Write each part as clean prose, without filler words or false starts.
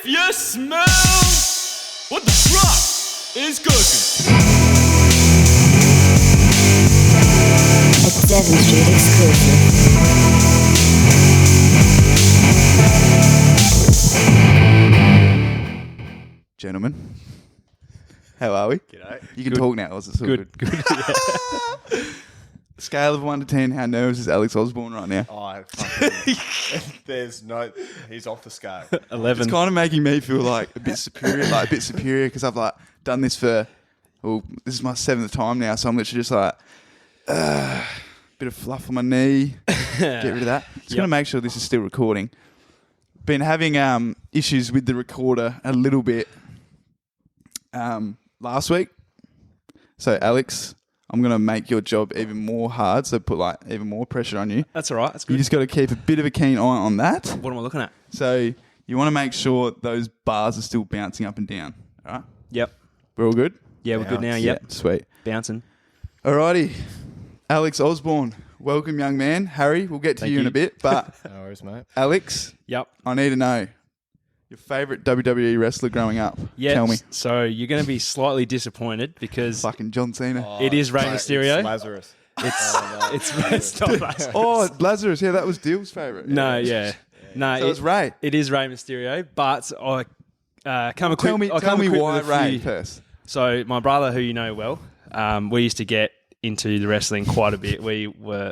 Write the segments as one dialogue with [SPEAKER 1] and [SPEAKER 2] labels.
[SPEAKER 1] If you smell what the truck is cooking.
[SPEAKER 2] A Devon Street exclusive.
[SPEAKER 3] Gentlemen, how are we?
[SPEAKER 4] G'day.
[SPEAKER 3] You can talk now. Is it so good?
[SPEAKER 5] Good. Yeah.
[SPEAKER 3] Scale of 1 to 10, how nervous is Alex Osborne right now?
[SPEAKER 4] Oh, fucking, he's off the scale.
[SPEAKER 5] 11.
[SPEAKER 3] It's kind of making me feel like a bit superior, because I've like done this for, this is my 7th time now, so I'm literally just like, bit of fluff on my knee, get rid of that. Just going to make sure this is still recording. Been having issues with the recorder a little bit last week. So Alex, I'm going to make your job even more hard, so put like even more pressure on you.
[SPEAKER 5] That's all right. That's good.
[SPEAKER 3] You just got to keep a bit of a keen eye on that.
[SPEAKER 5] What am I looking at?
[SPEAKER 3] So you want to make sure those bars are still bouncing up and down. All right?
[SPEAKER 5] Yep.
[SPEAKER 3] We're all good?
[SPEAKER 5] Yeah, we're good now. Yep.
[SPEAKER 3] Yeah, sweet.
[SPEAKER 5] Bouncing.
[SPEAKER 3] Alrighty. Alex Osborne, welcome, young man. Harry, we'll get to
[SPEAKER 5] Thank
[SPEAKER 3] you in
[SPEAKER 5] you.
[SPEAKER 3] a bit. But
[SPEAKER 4] No worries, mate.
[SPEAKER 3] Alex,
[SPEAKER 5] Yep.
[SPEAKER 3] I need to know your favourite WWE wrestler growing up.
[SPEAKER 5] Yeah.
[SPEAKER 3] Tell me.
[SPEAKER 5] So you're going to be slightly disappointed because
[SPEAKER 3] Fucking John Cena.
[SPEAKER 5] it is Rey Mysterio.
[SPEAKER 4] It's Lazarus.
[SPEAKER 5] It's not Lazarus.
[SPEAKER 3] Oh, Lazarus. Yeah, that was Dill's favourite.
[SPEAKER 5] No, yeah. No,
[SPEAKER 3] So it's Ray.
[SPEAKER 5] It is Rey Mysterio, but I come equipped.
[SPEAKER 3] Tell me why
[SPEAKER 5] with a
[SPEAKER 3] Ray
[SPEAKER 5] few-
[SPEAKER 3] first.
[SPEAKER 5] So my brother, who you know well, we used to get into the wrestling quite a bit. We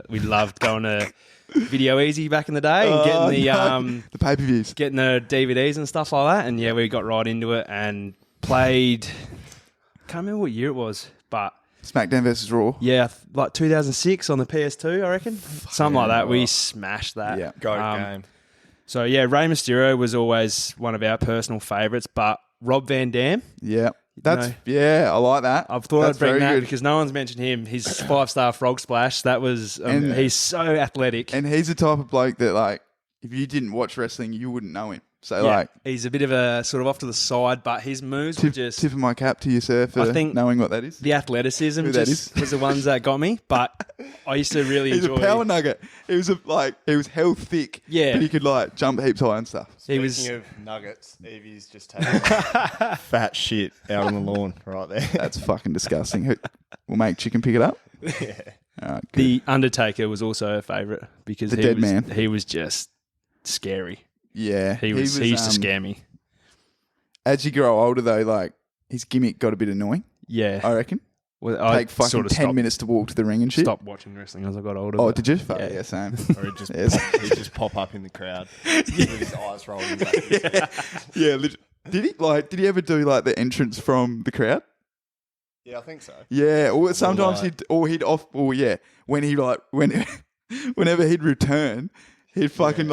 [SPEAKER 5] loved going to Video Easy back in the day and getting
[SPEAKER 3] the pay-per-views.
[SPEAKER 5] getting the DVDs and stuff like that. And yeah, we got right into it and played. Can't remember what year it was, but
[SPEAKER 3] SmackDown versus Raw.
[SPEAKER 5] yeah, like 2006 on the PS2, I reckon, something like that. We smashed that.
[SPEAKER 3] Yeah.
[SPEAKER 4] Go game.
[SPEAKER 5] So yeah, Rey Mysterio was always one of our personal favourites, but Rob Van Dam.
[SPEAKER 3] Yeah. I like that.
[SPEAKER 5] I've thought
[SPEAKER 3] That's
[SPEAKER 5] I'd bring
[SPEAKER 3] very
[SPEAKER 5] that
[SPEAKER 3] good.
[SPEAKER 5] because no one's mentioned him. His 5-star frog splash. That was
[SPEAKER 3] And-
[SPEAKER 5] he's so athletic.
[SPEAKER 3] And he's the type of bloke that, like, if you didn't watch wrestling, you wouldn't know him. So,
[SPEAKER 5] Yeah,
[SPEAKER 3] like,
[SPEAKER 5] he's a bit of a sort of off to the side, but his moves were just
[SPEAKER 3] tip of my cap to you, sir, for
[SPEAKER 5] I think
[SPEAKER 3] knowing what that is.
[SPEAKER 5] the athleticism
[SPEAKER 3] Who that
[SPEAKER 5] just
[SPEAKER 3] is.
[SPEAKER 5] was the ones that got me. But I used to really
[SPEAKER 3] He's
[SPEAKER 5] enjoy.
[SPEAKER 3] a power nugget. He was hell thick.
[SPEAKER 5] Yeah.
[SPEAKER 3] But he could, like, jump heaps high and stuff.
[SPEAKER 5] He was
[SPEAKER 4] Speaking of nuggets, Evie's just taking fat shit out on the lawn right there.
[SPEAKER 3] That's fucking disgusting. We'll make chicken pick it up.
[SPEAKER 4] Yeah.
[SPEAKER 3] All right, good.
[SPEAKER 5] the Undertaker was also a favourite because
[SPEAKER 3] The dead man.
[SPEAKER 5] He was just scary.
[SPEAKER 3] Yeah.
[SPEAKER 5] He used to scare me.
[SPEAKER 3] As you grow older, though, like, his gimmick got a bit annoying,
[SPEAKER 5] Yeah,
[SPEAKER 3] I reckon.
[SPEAKER 5] well, I
[SPEAKER 3] Take fucking
[SPEAKER 5] sort of
[SPEAKER 3] 10 minutes to walk to the ring and shit.
[SPEAKER 5] stopped watching wrestling as I got older.
[SPEAKER 3] Oh,
[SPEAKER 5] but-
[SPEAKER 3] did you? Fuck,
[SPEAKER 5] Yeah.
[SPEAKER 3] yeah, same.
[SPEAKER 4] Or he'd just,
[SPEAKER 3] Yes.
[SPEAKER 4] he'd just pop up in the crowd with his eyes rolling back.
[SPEAKER 3] Yeah, did he ever do, like, the entrance from the crowd?
[SPEAKER 4] Yeah, I think so.
[SPEAKER 3] Yeah, or sometimes
[SPEAKER 4] like-
[SPEAKER 3] whenever he'd return, he'd fucking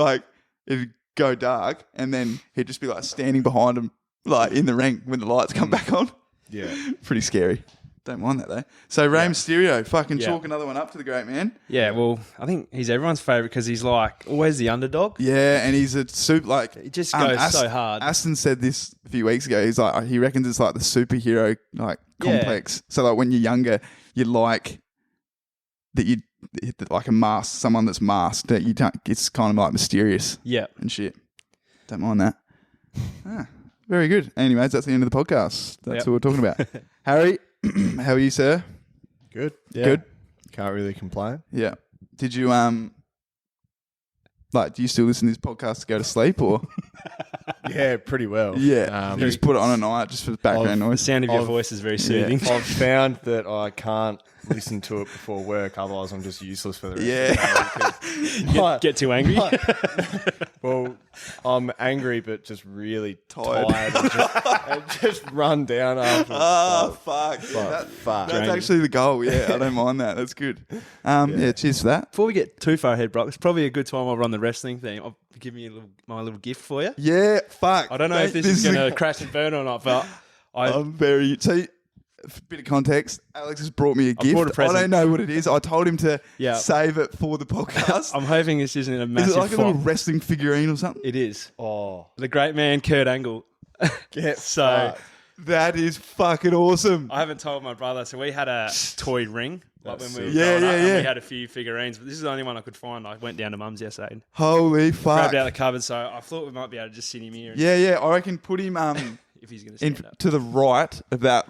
[SPEAKER 3] it'd go dark, and then he'd just be like standing behind him, like in the ring when the lights come back on.
[SPEAKER 4] Yeah.
[SPEAKER 3] Pretty scary. Don't mind that though. So Rey Mysterio, fucking
[SPEAKER 5] Yeah.
[SPEAKER 3] chalk another one up to the great man.
[SPEAKER 5] Yeah, well, I think he's everyone's favourite because he's like always the underdog.
[SPEAKER 3] Yeah, and he's a
[SPEAKER 5] He just goes so hard.
[SPEAKER 3] Aston said this a few weeks ago. He's like, he reckons it's like the superhero complex. So like when you're younger, you like that you like a mask, someone that's masked. That you don't. It's kind of like mysterious
[SPEAKER 5] Yeah.
[SPEAKER 3] and shit. Don't mind that. Very good. Anyways, that's the end of the podcast. That's
[SPEAKER 5] Yep.
[SPEAKER 3] what we're talking about. Harry, how are you, sir?
[SPEAKER 4] Good. Yeah.
[SPEAKER 3] Good.
[SPEAKER 4] Can't really complain.
[SPEAKER 3] Yeah. Did you do you still listen to this podcast to go to sleep or?
[SPEAKER 4] Yeah, pretty well.
[SPEAKER 3] Yeah. You just put it on at night just for the background
[SPEAKER 5] The
[SPEAKER 3] noise.
[SPEAKER 5] sound of your
[SPEAKER 4] I've-
[SPEAKER 5] voice is very soothing.
[SPEAKER 4] I've found that I can't listen to it before work, otherwise I'm just useless for the rest
[SPEAKER 3] Yeah.
[SPEAKER 4] of the day.
[SPEAKER 5] Get too angry.
[SPEAKER 4] Well, I'm angry but just really
[SPEAKER 3] Tired.
[SPEAKER 4] tired and just run down after.
[SPEAKER 3] Fuck.
[SPEAKER 4] Fuck.
[SPEAKER 3] That's actually the goal. Yeah, I don't mind that. That's good. Yeah, cheers for that.
[SPEAKER 5] Before we get too far ahead, Brock, it's probably a good time I'll run the wrestling thing. I'll give you my little gift for you.
[SPEAKER 3] Yeah, fuck.
[SPEAKER 5] I don't know if this is going to crash and burn or not, but
[SPEAKER 3] I'm very... So, a bit of context, Alex has brought me a gift.
[SPEAKER 5] brought a present.
[SPEAKER 3] I don't know what it is. I told him to
[SPEAKER 5] Yeah.
[SPEAKER 3] save it for the podcast.
[SPEAKER 5] I'm hoping this isn't a
[SPEAKER 3] Is
[SPEAKER 5] massive
[SPEAKER 3] it like a
[SPEAKER 5] flop.
[SPEAKER 3] little wrestling figurine or something?
[SPEAKER 5] It is.
[SPEAKER 4] Oh,
[SPEAKER 5] The great man, Kurt Angle.
[SPEAKER 4] get
[SPEAKER 5] So,
[SPEAKER 3] That is fucking awesome.
[SPEAKER 5] I haven't told my brother. So we had a toy ring. Like when we were
[SPEAKER 3] Yeah,
[SPEAKER 5] growing up,
[SPEAKER 3] yeah,
[SPEAKER 5] and
[SPEAKER 3] yeah.
[SPEAKER 5] we had a few figurines, but this is the only one I could find. I went down to Mum's yesterday and
[SPEAKER 3] Holy fuck.
[SPEAKER 5] grabbed out the cupboard, so I thought we might be able to just sit him here and
[SPEAKER 3] Yeah. I reckon put him
[SPEAKER 5] if he's going to stand up.
[SPEAKER 3] to the right of that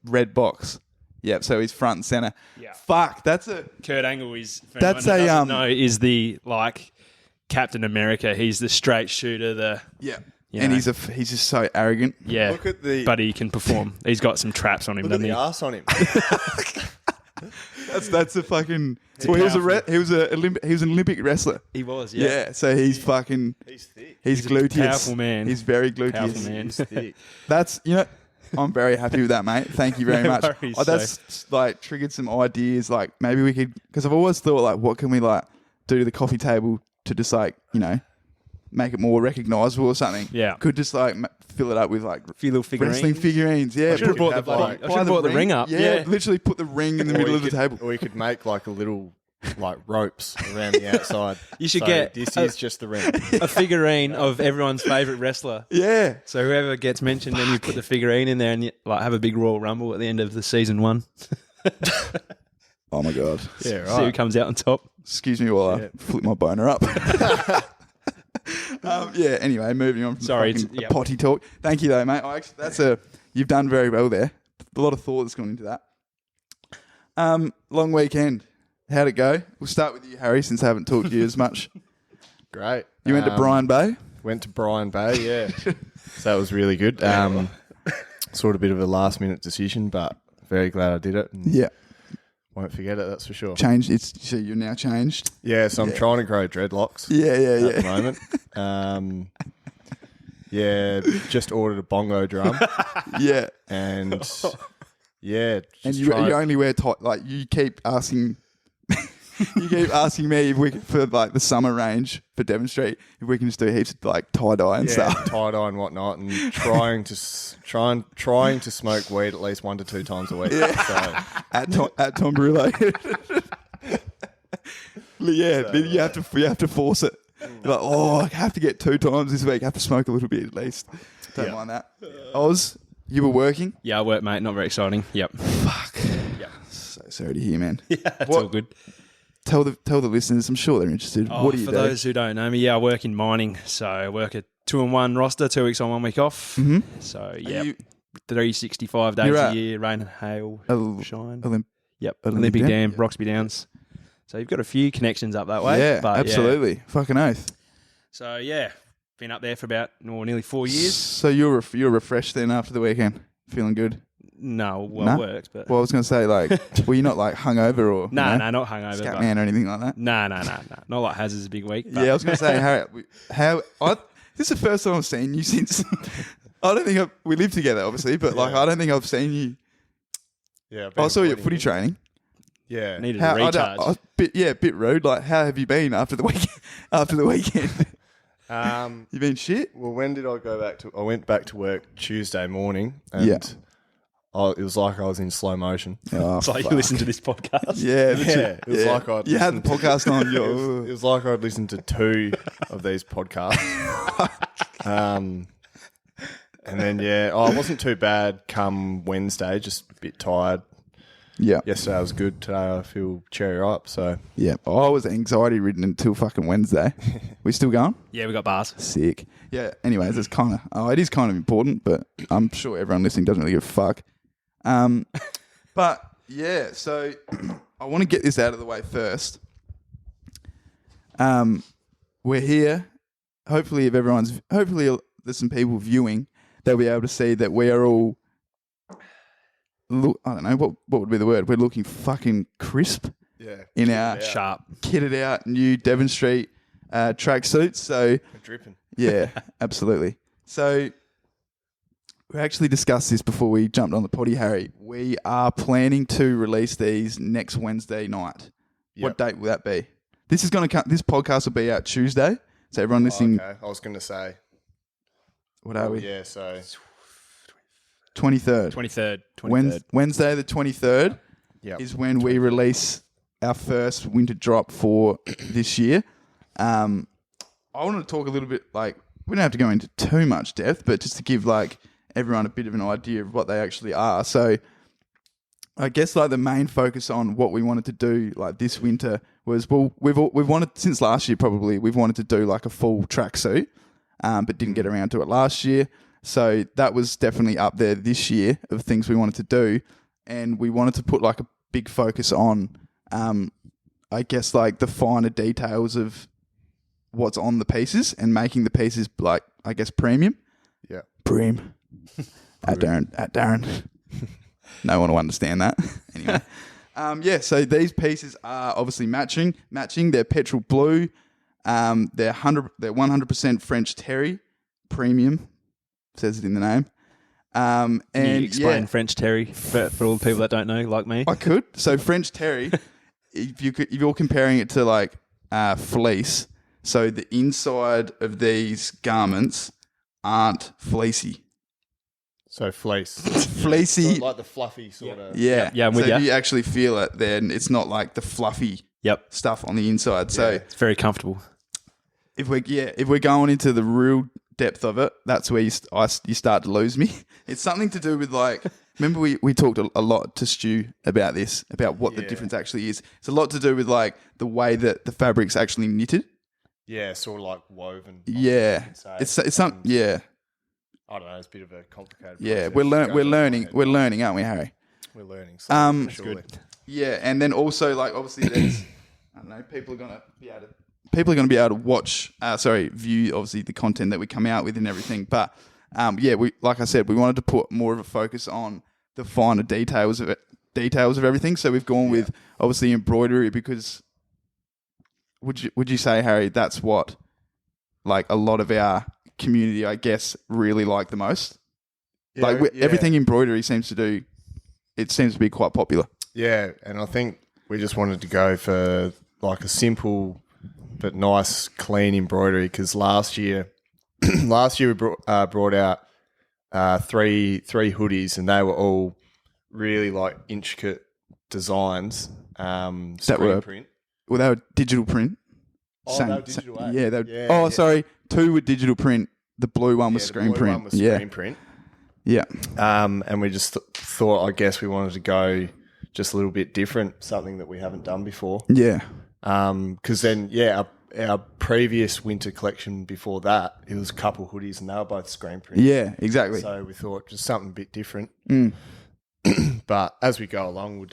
[SPEAKER 3] red box. Yep, so he's front and center.
[SPEAKER 5] Yeah.
[SPEAKER 3] Fuck, that's a...
[SPEAKER 5] Kurt Angle is, for
[SPEAKER 3] That's
[SPEAKER 5] anyone who
[SPEAKER 3] a,
[SPEAKER 5] doesn't know, is the, like, Captain America. He's the straight shooter,
[SPEAKER 3] Yeah.
[SPEAKER 5] You
[SPEAKER 3] And
[SPEAKER 5] know.
[SPEAKER 3] he's just so arrogant.
[SPEAKER 5] yeah.
[SPEAKER 4] Look at the
[SPEAKER 5] But he can perform. He's got some traps on him,
[SPEAKER 4] look at
[SPEAKER 5] doesn't
[SPEAKER 4] the
[SPEAKER 5] he?
[SPEAKER 4] arse on him.
[SPEAKER 3] That's a fucking...
[SPEAKER 5] It's
[SPEAKER 3] Well, he was
[SPEAKER 5] powerful.
[SPEAKER 3] an Olympic wrestler.
[SPEAKER 5] He was,
[SPEAKER 3] Yeah, so he's fucking...
[SPEAKER 4] He's thick.
[SPEAKER 3] He's
[SPEAKER 5] a
[SPEAKER 3] gluteus.
[SPEAKER 5] powerful man.
[SPEAKER 3] He's very gluteus.
[SPEAKER 5] Powerful man.
[SPEAKER 4] He's thick.
[SPEAKER 3] That's, I'm very happy with that, mate. Thank you very
[SPEAKER 5] No
[SPEAKER 3] much.
[SPEAKER 5] worries,
[SPEAKER 3] That's like triggered some ideas. Like maybe we could, because I've always thought like, what can we like do to the coffee table to just like, make it more recognizable or something.
[SPEAKER 5] Yeah.
[SPEAKER 3] Could just like fill it up with like
[SPEAKER 5] few little figurines.
[SPEAKER 3] wrestling figurines. Yeah.
[SPEAKER 5] I should have brought the
[SPEAKER 4] have,
[SPEAKER 5] bloody.
[SPEAKER 4] like-
[SPEAKER 5] I should have brought the ring up.
[SPEAKER 3] Yeah, literally put the ring in the middle of the table.
[SPEAKER 4] Or you could make like a little like ropes around the outside.
[SPEAKER 5] You should
[SPEAKER 4] So
[SPEAKER 5] get
[SPEAKER 4] this
[SPEAKER 5] a-
[SPEAKER 4] is just the ring.
[SPEAKER 5] A figurine of everyone's favourite wrestler.
[SPEAKER 3] Yeah.
[SPEAKER 5] So whoever gets mentioned, then you put the figurine in there and you, like have a big Royal Rumble at the end of the season 1.
[SPEAKER 3] Oh my God.
[SPEAKER 4] Yeah,
[SPEAKER 5] See who comes out on top.
[SPEAKER 3] Excuse me while I flip my boner up. Anyway, moving on from
[SPEAKER 5] Sorry,
[SPEAKER 3] the fucking
[SPEAKER 5] it's- yep.
[SPEAKER 3] potty talk. Thank you though, mate. You've done very well there. A lot of thought that's gone into that. Long weekend. How'd it go? We'll start with you, Harry, since I haven't talked to you as much.
[SPEAKER 4] Great.
[SPEAKER 3] You went to Bryan Bay?
[SPEAKER 4] Went to Bryan Bay, yeah. So that was really good. Sort of a bit of a last minute decision, but very glad I did it. And
[SPEAKER 3] Yeah.
[SPEAKER 4] won't forget it, that's for sure.
[SPEAKER 3] So you're now changed?
[SPEAKER 4] Yeah, so I'm trying to grow dreadlocks
[SPEAKER 3] Yeah.
[SPEAKER 4] at the moment. Just ordered a bongo drum
[SPEAKER 3] Yeah.
[SPEAKER 4] and
[SPEAKER 3] And
[SPEAKER 4] just
[SPEAKER 3] you only wear like you keep asking me if we can, for like the summer range for Devon Street, if we can just do heaps of like tie dye and stuff.
[SPEAKER 4] tie dye and whatnot, and trying to smoke weed at least 1 to 2 times a week. So,
[SPEAKER 3] at Tom Brullo. You have to force it. You're like, I have to get 2 times this week. I have to smoke a little bit at least. Don't mind that. Oz, you were working.
[SPEAKER 5] Yeah, I work, mate. Not very exciting. Yep.
[SPEAKER 3] Fuck.
[SPEAKER 5] Yeah.
[SPEAKER 3] So sorry to hear, man.
[SPEAKER 5] It's all good.
[SPEAKER 3] Tell the listeners. I'm sure they're interested. What do you
[SPEAKER 5] for
[SPEAKER 3] do?
[SPEAKER 5] those who don't know me, I work in mining. So I work a 2-on-1 roster, 2 weeks on, 1 week off. Mm-hmm. So, yeah.
[SPEAKER 3] you-
[SPEAKER 5] 365 days
[SPEAKER 3] You're
[SPEAKER 5] a
[SPEAKER 3] at
[SPEAKER 5] year, rain and hail, shine.
[SPEAKER 3] Olympic
[SPEAKER 5] Olympic
[SPEAKER 3] Dam?
[SPEAKER 5] Dam, Roxby Downs. So you've got a few connections up that way.
[SPEAKER 3] Yeah,
[SPEAKER 5] but
[SPEAKER 3] absolutely. Fucking oath.
[SPEAKER 5] So, yeah, been up there for about nearly 4 years.
[SPEAKER 3] So you're refreshed then after the weekend, feeling good.
[SPEAKER 5] No, well,
[SPEAKER 3] No?
[SPEAKER 5] worked, but
[SPEAKER 3] Well, I was going to say like, were you not like hungover or
[SPEAKER 5] no, not hungover.
[SPEAKER 3] scat
[SPEAKER 5] but-
[SPEAKER 3] man or anything like that?
[SPEAKER 5] No. Not like Hazard's a big week. But
[SPEAKER 3] Yeah, I was going to say this is the first time I've seen you since. I don't think we live together, obviously, but like I don't think I've seen you.
[SPEAKER 4] yeah,
[SPEAKER 3] I saw you at footy training.
[SPEAKER 4] Yeah,
[SPEAKER 5] needed
[SPEAKER 3] How,
[SPEAKER 5] a recharge.
[SPEAKER 3] bit rude. Like, how have you been after the weekend? After the weekend, you been shit.
[SPEAKER 4] Well, when did I go back to? I went back to work Tuesday morning, and
[SPEAKER 3] Yeah.
[SPEAKER 4] it was like I was in slow motion.
[SPEAKER 3] Oh,
[SPEAKER 5] It's like
[SPEAKER 3] fuck.
[SPEAKER 5] you listen to this podcast.
[SPEAKER 3] Yeah,
[SPEAKER 4] Yeah, it was like I'd
[SPEAKER 3] you had the
[SPEAKER 4] listened to-
[SPEAKER 3] podcast on.
[SPEAKER 4] It was like I'd listened to 2 of these podcasts. And then it wasn't too bad. Come Wednesday, just a bit tired.
[SPEAKER 3] Yeah,
[SPEAKER 4] Yesterday was good. Today I feel cherry up. So
[SPEAKER 3] yeah. I was anxiety ridden until fucking Wednesday. We still going?
[SPEAKER 5] Yeah, we got bars.
[SPEAKER 3] Sick. Yeah. Anyways, it's it is kind of important, but I'm sure everyone listening doesn't really give a fuck. But yeah, so I want to get this out of the way first. We're here. Hopefully, there's some people viewing. They'll be able to see that we are all. I don't know what would be the word. We're looking fucking crisp
[SPEAKER 4] yeah,
[SPEAKER 3] in our
[SPEAKER 5] Sharp.
[SPEAKER 3] kitted out new Devon Street tracksuits. So
[SPEAKER 4] dripping.
[SPEAKER 3] yeah, absolutely. So we actually discussed this before we jumped on the potty, Harry. We are planning to release these next Wednesday night.
[SPEAKER 4] Yep.
[SPEAKER 3] What date will that be? This is going to come. This podcast will be out Tuesday. So everyone listening,
[SPEAKER 4] Okay, I was going to say.
[SPEAKER 3] what are we?
[SPEAKER 4] Yeah, so
[SPEAKER 3] 23rd.
[SPEAKER 5] 23rd.
[SPEAKER 3] Wednesday the 23rd
[SPEAKER 4] yeah,
[SPEAKER 3] is when we release our first winter drop for this year. I want to talk a little bit, like, we don't have to go into too much depth, but just to give like everyone a bit of an idea of what they actually are. So I guess like the main focus on what we wanted to do like this winter was, well, we've wanted since last year probably, we've wanted to do like a full tracksuit, but didn't get around to it last year. So that was definitely up there this year of things we wanted to do. And we wanted to put like a big focus on, I guess like the finer details of what's on the pieces and making the pieces like, I guess, premium.
[SPEAKER 4] Yeah.
[SPEAKER 3] Preem. At Darren. No one will understand that. Anyway. So these pieces are obviously matching. They're petrol blue. They're 100% French terry, premium. Says it in the name. And
[SPEAKER 5] Can you explain French terry for all the people that don't know, like me?
[SPEAKER 3] I could. So French terry, if you're comparing it to like fleece, so the inside of these garments aren't fleecy.
[SPEAKER 4] So fleece.
[SPEAKER 3] Fleecy.
[SPEAKER 4] Sort of like the fluffy sort of.
[SPEAKER 3] Yeah.
[SPEAKER 5] Yeah, I'm
[SPEAKER 3] so
[SPEAKER 5] with
[SPEAKER 3] if
[SPEAKER 5] ya.
[SPEAKER 3] you actually feel it, then it's not like the fluffy
[SPEAKER 5] Yep.
[SPEAKER 3] stuff on the inside. So
[SPEAKER 5] It's very comfortable.
[SPEAKER 3] if we're going into the real depth of it, that's where you start to lose me. It's something to do with like, remember we talked a lot to Stu about this, about what the difference actually is. It's a lot to do with like the way that the fabric's actually knitted.
[SPEAKER 4] Yeah, sort of like woven.
[SPEAKER 3] Yeah, it's something. Yeah,
[SPEAKER 4] I don't know. It's a bit of a complicated.
[SPEAKER 3] yeah.
[SPEAKER 4] process.
[SPEAKER 3] We're learning, aren't we, Harry?
[SPEAKER 4] We're learning.
[SPEAKER 3] That's
[SPEAKER 4] surely.
[SPEAKER 5] good.
[SPEAKER 3] Yeah, and then also like obviously there's I don't know, people are gonna be able to watch, view obviously the content that we come out with and everything. But we, like I said, we wanted to put more of a focus on the finer details of everything. So we've gone with obviously embroidery because would you say, Harry, that's what like a lot of our community, I guess, really like the most? Everything embroidery seems to be quite popular.
[SPEAKER 4] Yeah, and I think we just wanted to go for like a simple but nice, clean embroidery because last year we brought out three hoodies and they were all really like intricate designs. Screen print.
[SPEAKER 3] Well, they were digital print.
[SPEAKER 4] Oh, they were digital, eh?
[SPEAKER 3] Yeah, they were,
[SPEAKER 4] Yeah,
[SPEAKER 3] sorry. Two were digital print. The blue one was
[SPEAKER 4] the
[SPEAKER 3] screen
[SPEAKER 4] blue
[SPEAKER 3] print.
[SPEAKER 4] one was screen print.
[SPEAKER 3] Yeah.
[SPEAKER 4] And we just thought, I guess we wanted to go just a little bit different, something that we haven't done before.
[SPEAKER 3] Yeah.
[SPEAKER 4] Because then, our previous winter collection before that, it was a couple hoodies and they were both screen print.
[SPEAKER 3] Yeah, exactly.
[SPEAKER 4] So we thought just something a bit different.
[SPEAKER 3] Mm.
[SPEAKER 4] But as we go along, we'll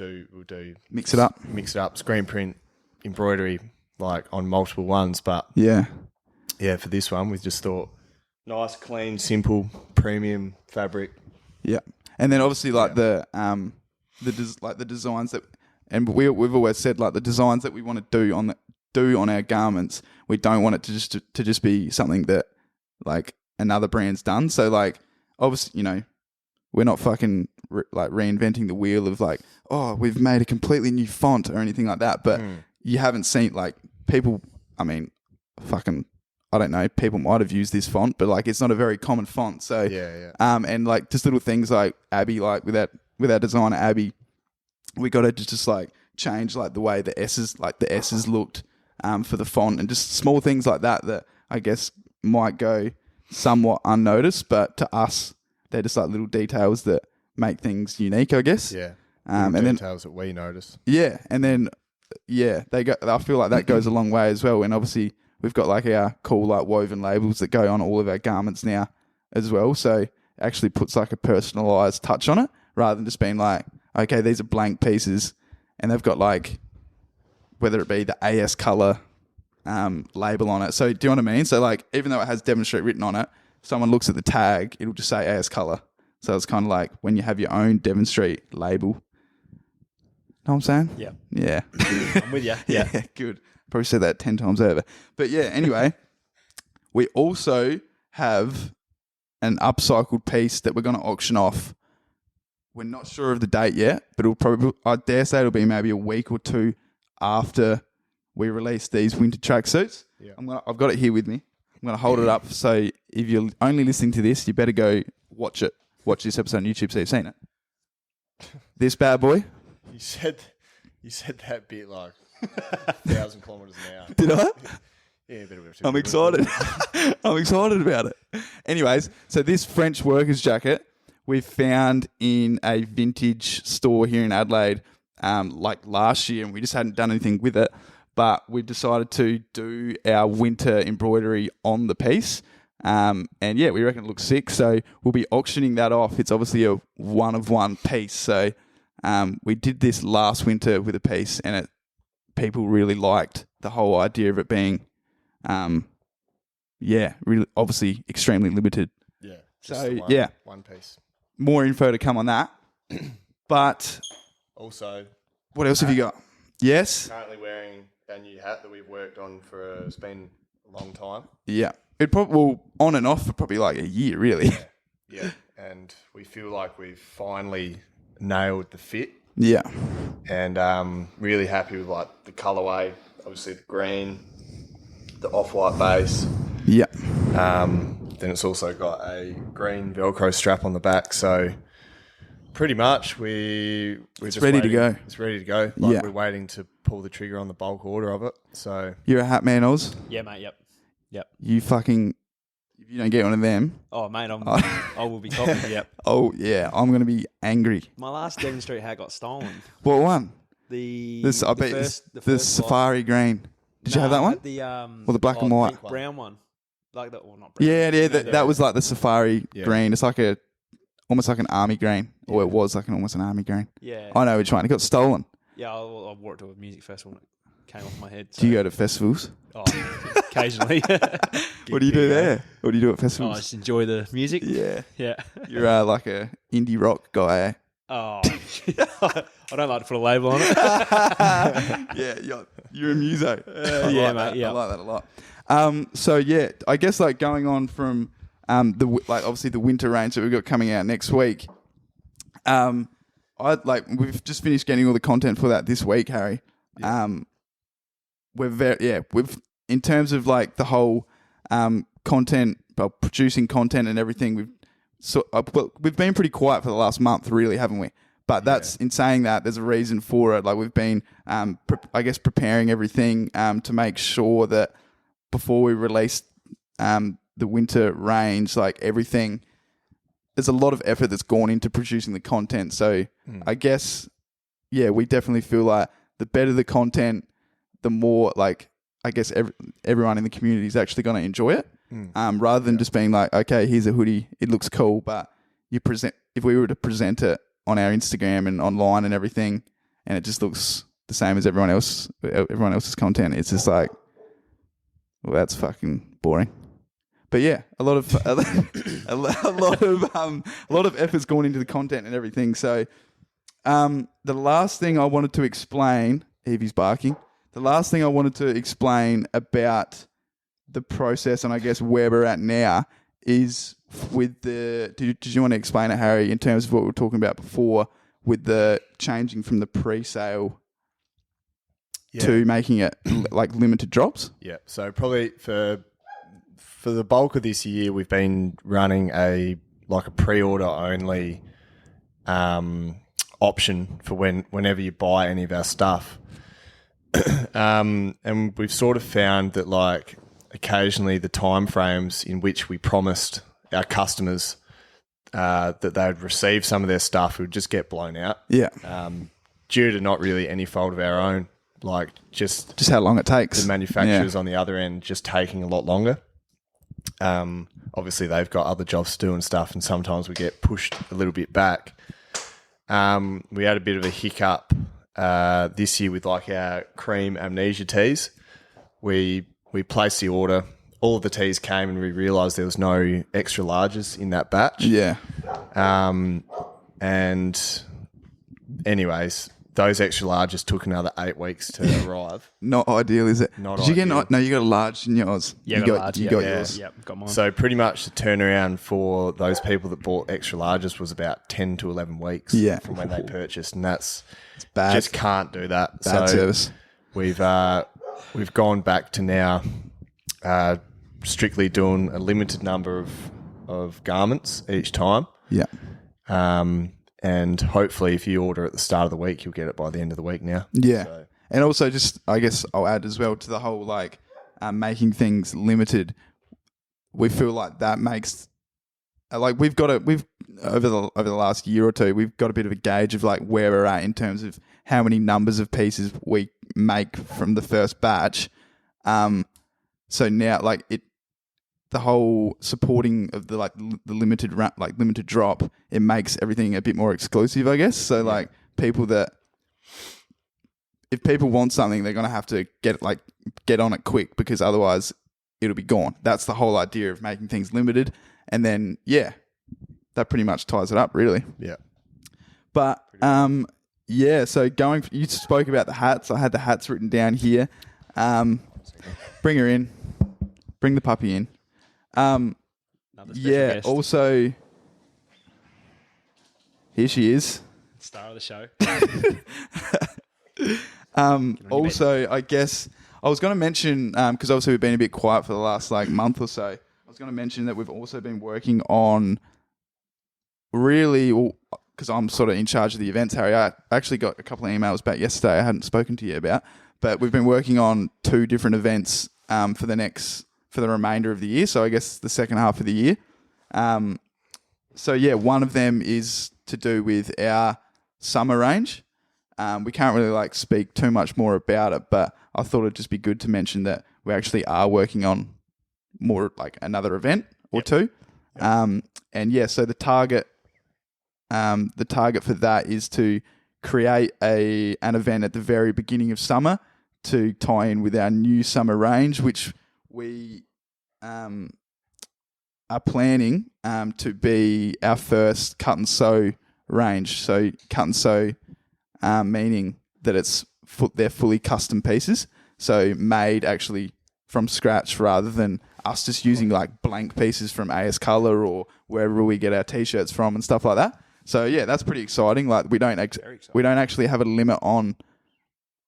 [SPEAKER 4] do
[SPEAKER 3] Mix it up.
[SPEAKER 4] screen print, embroidery, like on multiple ones. But
[SPEAKER 3] Yeah.
[SPEAKER 4] for this one, we just thought nice, clean, simple, premium fabric.
[SPEAKER 3] Yeah. And then obviously like the designs that, and we've always said like the designs that we want to do on our garments, we don't want it to just be something that like another brand's done. So like obviously, we're not fucking reinventing the wheel of like, oh, we've made a completely new font or anything like that. But you haven't seen like people, I mean, fucking, I don't know, people might have used this font, but like it's not a very common font. So and like just little things like Abby, like with our designer Abby, we got to just like change like the way the S's looked for the font and just small things like that I guess might go somewhat unnoticed, but to us they're just like little details that make things unique, I guess.
[SPEAKER 4] Yeah.
[SPEAKER 3] And
[SPEAKER 4] details that we notice.
[SPEAKER 3] Yeah, and then I feel like that goes a long way as well. And obviously we've got like our cool like woven labels that go on all of our garments now as well. So it actually puts like a personalised touch on it rather than just being like, okay, these are blank pieces and they've got like, whether it be the AS colour label on it. So do you know what I mean? So like, even though it has Devon Street written on it, someone looks at the tag, it'll just say AS colour. So it's kind of like when you have your own Devon Street label. Know what I'm saying?
[SPEAKER 5] Yeah.
[SPEAKER 3] Yeah.
[SPEAKER 5] I'm with you. Yeah.
[SPEAKER 3] Yeah, good. Probably said that 10 times over. But yeah, anyway, we also have an upcycled piece that we're going to auction off. We're not sure of the date yet, but I dare say it'll be maybe a week or two after we release these winter tracksuits.
[SPEAKER 4] Yeah.
[SPEAKER 3] I've got it here with me. I'm going to hold it up. So if you're only listening to this, you better go watch it. Watch this episode on YouTube so you've seen it. This bad boy.
[SPEAKER 4] You said that bit like 1,000 kilometres an hour.
[SPEAKER 3] Did I?
[SPEAKER 4] Yeah, a bit of
[SPEAKER 3] I'm excited. I'm excited about it. Anyways, so this French workers jacket, we found in a vintage store here in Adelaide, like last year, and we just hadn't done anything with it. But we decided to do our winter embroidery on the piece. And yeah, we reckon it looks sick. So we'll be auctioning that off. It's obviously a one-of-one piece. So we did this last winter with a piece, and people really liked the whole idea of it being, really obviously extremely limited.
[SPEAKER 4] Yeah.
[SPEAKER 3] So,
[SPEAKER 4] one piece.
[SPEAKER 3] More info to come on that. But
[SPEAKER 4] Also,
[SPEAKER 3] what else have you got? Yes.
[SPEAKER 4] currently wearing a new hat that we've worked on it's been a long time.
[SPEAKER 3] Yeah. It probably on and off for probably like a year, really.
[SPEAKER 4] Yeah. And we feel like we've finally nailed the fit.
[SPEAKER 3] Yeah.
[SPEAKER 4] And really happy with like the colourway, obviously the green, the off-white base.
[SPEAKER 3] Yeah.
[SPEAKER 4] Then it's also got a green Velcro strap on the back. So pretty much we're just
[SPEAKER 3] ready to
[SPEAKER 4] waiting.
[SPEAKER 3] go.
[SPEAKER 4] It's ready to go. Like
[SPEAKER 3] Yeah.
[SPEAKER 4] we're waiting to pull the trigger on the bulk order of it. So
[SPEAKER 3] You're a hat man, Oz.
[SPEAKER 5] Yeah, mate. Yep.
[SPEAKER 3] You fucking, if you don't get one of them,
[SPEAKER 5] Oh, mate, I will be copying. Yep.
[SPEAKER 3] oh yeah, I'm going to be angry.
[SPEAKER 5] My last Devon Street hat got stolen.
[SPEAKER 3] What one?
[SPEAKER 5] The
[SPEAKER 3] This, I
[SPEAKER 5] the
[SPEAKER 3] bet
[SPEAKER 5] first,
[SPEAKER 3] it's
[SPEAKER 5] the
[SPEAKER 3] the
[SPEAKER 5] first
[SPEAKER 3] safari green. Did you have that one?
[SPEAKER 5] The
[SPEAKER 3] Or the black and white?
[SPEAKER 5] brown one, like that. Well, not brown.
[SPEAKER 3] Yeah, that was like the safari
[SPEAKER 4] Yeah.
[SPEAKER 3] green. It's like almost like an army green, or it was like almost an army green.
[SPEAKER 5] Yeah,
[SPEAKER 3] I know which one. It got stolen.
[SPEAKER 5] yeah. I wore it to a music festival and it came off my head. So.
[SPEAKER 3] Do you go to festivals?
[SPEAKER 5] Oh, occasionally.
[SPEAKER 3] What do you do there? What do you do at
[SPEAKER 5] Oh, I
[SPEAKER 3] festivals?
[SPEAKER 5] just enjoy the music.
[SPEAKER 3] Yeah,
[SPEAKER 5] Yeah.
[SPEAKER 3] you're like a indie rock guy. Eh?
[SPEAKER 5] Oh, I don't like to put a label on it.
[SPEAKER 3] Yeah, you're a muso. I
[SPEAKER 5] yeah,
[SPEAKER 3] like
[SPEAKER 5] mate,
[SPEAKER 3] that.
[SPEAKER 5] yeah.
[SPEAKER 3] I like that a lot. So yeah, I guess like going on from obviously the winter range that we've got coming out next week. We've just finished getting all the content for that this week, Harry. We've in terms of like the whole content, producing content and everything. We've been pretty quiet for the last month, really, haven't we? But that's in saying that there's a reason for it. Like we've been, preparing everything to make sure that before we release the winter range, like everything, there's a lot of effort that's gone into producing the content. So I guess, we definitely feel like the better the content, the more like I guess everyone in the community is actually going to enjoy it. Rather than just being like, okay, here's a hoodie, it looks cool, but if we were to present it on our Instagram and online and everything, and it just looks the same as everyone else's content, it's just like, well, that's fucking boring. But yeah, a lot of effort's gone into the content and everything. So, the last thing I wanted to explain, Evie's barking. The last thing I wanted to explain about the process and I guess where we're at now is with did you want to explain it, Harry, in terms of what we were talking about before with the changing from the pre-sale to making it like limited drops?
[SPEAKER 4] Yeah. So probably for the bulk of this year, we've been running a pre-order only option for whenever you buy any of our stuff. And we've sort of found that like occasionally the time frames in which we promised our customers that they'd receive some of their stuff would just get blown out.
[SPEAKER 3] Yeah.
[SPEAKER 4] Due to not really any fault of our own, like just
[SPEAKER 3] how long it takes.
[SPEAKER 4] the manufacturers on the other end just taking a lot longer. Obviously they've got other jobs to do and stuff, and sometimes we get pushed a little bit back. We had a bit of a hiccup this year with like our cream amnesia teas. We placed the order, all of the teas came, and we realised there was no extra larges in that batch.
[SPEAKER 3] Yeah.
[SPEAKER 4] And anyways, those extra larges took another 8 weeks to arrive.
[SPEAKER 3] Not ideal, is it?
[SPEAKER 4] Not
[SPEAKER 3] Did you get
[SPEAKER 4] ideal.
[SPEAKER 3] No, you got a large in yours.
[SPEAKER 5] Yeah,
[SPEAKER 3] you
[SPEAKER 5] got a large,
[SPEAKER 3] You
[SPEAKER 5] yeah.
[SPEAKER 3] got
[SPEAKER 5] Yeah.
[SPEAKER 3] yours.
[SPEAKER 5] Yep, got mine.
[SPEAKER 4] So pretty much the turnaround for those people that bought extra larges was about 10 to 11 weeks from when they purchased, and that's
[SPEAKER 3] bad.
[SPEAKER 4] just can't do that.
[SPEAKER 3] Bad service.
[SPEAKER 4] We've gone back to now strictly doing a limited number of garments each time.
[SPEAKER 3] Yeah.
[SPEAKER 4] And hopefully if you order at the start of the week, you'll get it by the end of the week now.
[SPEAKER 3] Yeah.
[SPEAKER 4] So,
[SPEAKER 3] And also just, I guess I'll add as well to the whole like making things limited. We feel like that makes like we've over the last year or two, we've got a bit of a gauge of like where we're at in terms of how many numbers of pieces we make from the first batch. So now the whole supporting of the limited limited drop, it makes everything a bit more exclusive, I guess. So like people that, if people want something, they're gonna have to get on it quick, because otherwise it'll be gone. That's the whole idea of making things limited. And then that pretty much ties it up, really.
[SPEAKER 4] Yeah.
[SPEAKER 3] But so you spoke about the hats. I had the hats written down here. Bring her in. Bring the puppy in.
[SPEAKER 5] Another special guest.
[SPEAKER 3] Also, here she is.
[SPEAKER 5] Star of the show.
[SPEAKER 3] Also, I guess I was going to mention, because obviously we've been a bit quiet for the last month or so. I was going to mention that we've also been working on because I'm sort of in charge of the events, Harry. I actually got a couple of emails back yesterday I hadn't spoken to you about, but we've been working on 2 different events for the remainder of the year. So I guess the second half of the year. One of them is to do with our summer range. We can't really speak too much more about it, but I thought it'd just be good to mention that we actually are working on more another event or two. So the target for that is to create an event at the very beginning of summer to tie in with our new summer range, which we are planning to be our first cut and sew range. So cut and sew meaning that they're fully custom pieces, so made actually from scratch rather than us just using blank pieces from AS Colour or wherever we get our t-shirts from and stuff like that. So that's pretty exciting. We don't actually have a limit on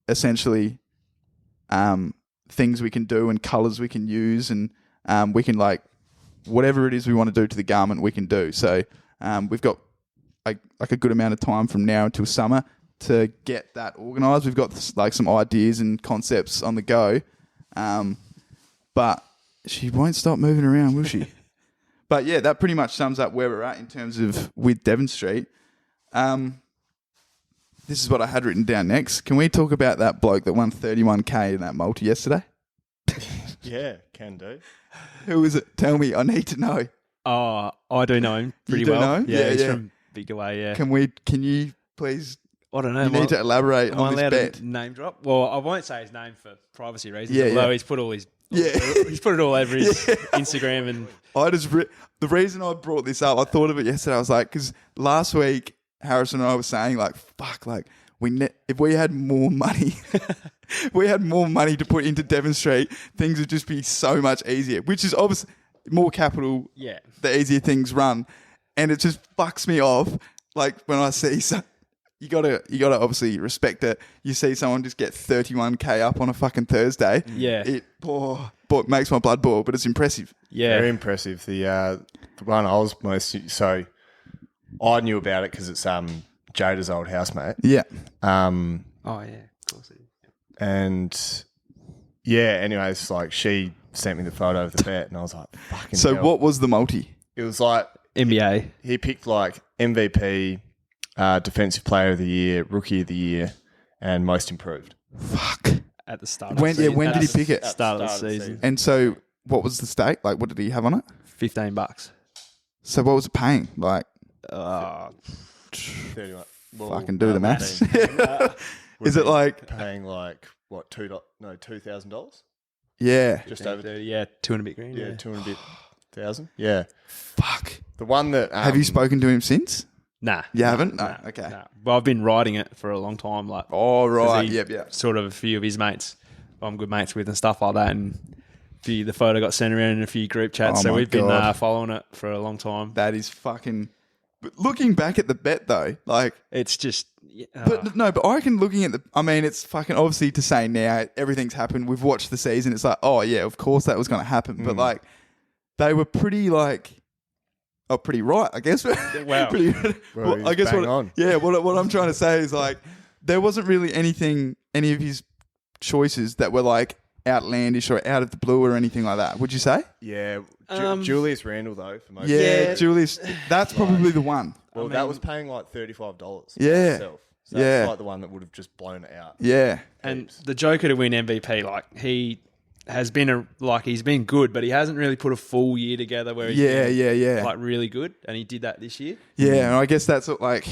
[SPEAKER 3] essentially things we can do and colours we can use, and we can whatever it is we want to do to the garment we can do. So we've got a good amount of time from now until summer to get that organised. We've got some ideas and concepts on the go, but she won't stop moving around, will she? But that pretty much sums up where we're at in terms of with Devon Street. This is what I had written down next. Can we talk about that bloke that won 31K in that multi yesterday?
[SPEAKER 4] Yeah, can do.
[SPEAKER 3] Who is it? Tell me. I need to know.
[SPEAKER 5] Oh, I do know him pretty
[SPEAKER 3] You do
[SPEAKER 5] well.
[SPEAKER 3] know?
[SPEAKER 5] Yeah, he's from Big Away, yeah.
[SPEAKER 3] Can you please...
[SPEAKER 5] I don't know.
[SPEAKER 3] You need to elaborate on this bet.
[SPEAKER 5] To name drop? Well, I won't say his name for privacy reasons.
[SPEAKER 3] Yeah,
[SPEAKER 5] although
[SPEAKER 3] yeah.
[SPEAKER 5] he's put all his
[SPEAKER 3] Yeah.
[SPEAKER 5] he's put it all over his Instagram and
[SPEAKER 3] the reason I brought this up, I thought of it yesterday. I was like, because last week Harrison and I were saying if we had more money, to put into Devon Street, things would just be so much easier. Which is obviously more capital.
[SPEAKER 5] Yeah.
[SPEAKER 3] The easier things run, and it just fucks me off. When I see you gotta obviously respect it. You see someone just get 31K up on a fucking Thursday.
[SPEAKER 5] Yeah.
[SPEAKER 3] It makes my blood boil, but it's impressive.
[SPEAKER 5] yeah.
[SPEAKER 4] Very impressive. The one I was so I knew about it because it's Jada's old housemate.
[SPEAKER 3] Yeah.
[SPEAKER 5] Oh yeah, of course it is.
[SPEAKER 4] And anyways, she sent me the photo of the bet, and I was like, fucking
[SPEAKER 3] So
[SPEAKER 4] hell.
[SPEAKER 3] what was the multi?
[SPEAKER 4] It was
[SPEAKER 5] NBA.
[SPEAKER 4] he picked MVP, Defensive Player of the Year, Rookie of the Year, and Most Improved.
[SPEAKER 3] Fuck.
[SPEAKER 5] At the start of
[SPEAKER 3] When
[SPEAKER 5] the season.
[SPEAKER 3] when did he pick it?
[SPEAKER 5] Start of the season.
[SPEAKER 3] And so what was the stake? What did he have on it?
[SPEAKER 5] $15.
[SPEAKER 3] So what was it paying?
[SPEAKER 4] 31.
[SPEAKER 3] Fucking do the maths. Is it
[SPEAKER 4] paying what $2,000?
[SPEAKER 3] Yeah.
[SPEAKER 4] Just over
[SPEAKER 5] 30, yeah, 2 and a bit grand.
[SPEAKER 4] yeah, 2 and a bit thousand. Yeah,
[SPEAKER 3] Fuck.
[SPEAKER 4] the one that
[SPEAKER 3] Have you spoken to him since?
[SPEAKER 5] Nah.
[SPEAKER 3] You haven't? No.
[SPEAKER 5] Nah,
[SPEAKER 3] Okay.
[SPEAKER 5] nah. Well, I've been riding it for a long time.
[SPEAKER 3] Oh, right.
[SPEAKER 5] he-
[SPEAKER 3] Yep.
[SPEAKER 5] Sort of a few of his mates I'm good mates with and stuff like that. And the photo got sent around in a few group chats.
[SPEAKER 3] Oh
[SPEAKER 5] So
[SPEAKER 3] my
[SPEAKER 5] we've been
[SPEAKER 3] God.
[SPEAKER 5] following it for a long time.
[SPEAKER 3] That is fucking... But looking back at the bet, though,
[SPEAKER 5] It's just...
[SPEAKER 3] But but I reckon looking at it's fucking obviously to say now everything's happened. We've watched the season. It's oh yeah, of course that was going to happen. But they were pretty pretty right, I guess.
[SPEAKER 5] Wow.
[SPEAKER 4] Well,
[SPEAKER 3] I guess
[SPEAKER 4] bang on.
[SPEAKER 3] what I'm trying to say is there wasn't really any of his choices that were outlandish or out of the blue or anything like that. Would you say?
[SPEAKER 4] Yeah. Julius Randle, though, for most
[SPEAKER 3] Yeah, Julius. That's probably the one.
[SPEAKER 4] Well, that was paying like $35.
[SPEAKER 3] Yeah.
[SPEAKER 4] Itself. So
[SPEAKER 3] Yeah.
[SPEAKER 4] that's like the one that would have just blown it out.
[SPEAKER 3] Yeah.
[SPEAKER 5] And the Joker to win MVP, like he has been he's been good, but he hasn't really put a full year together where he's been, like really good, and he did that this year.
[SPEAKER 3] Yeah, and I guess that's what, like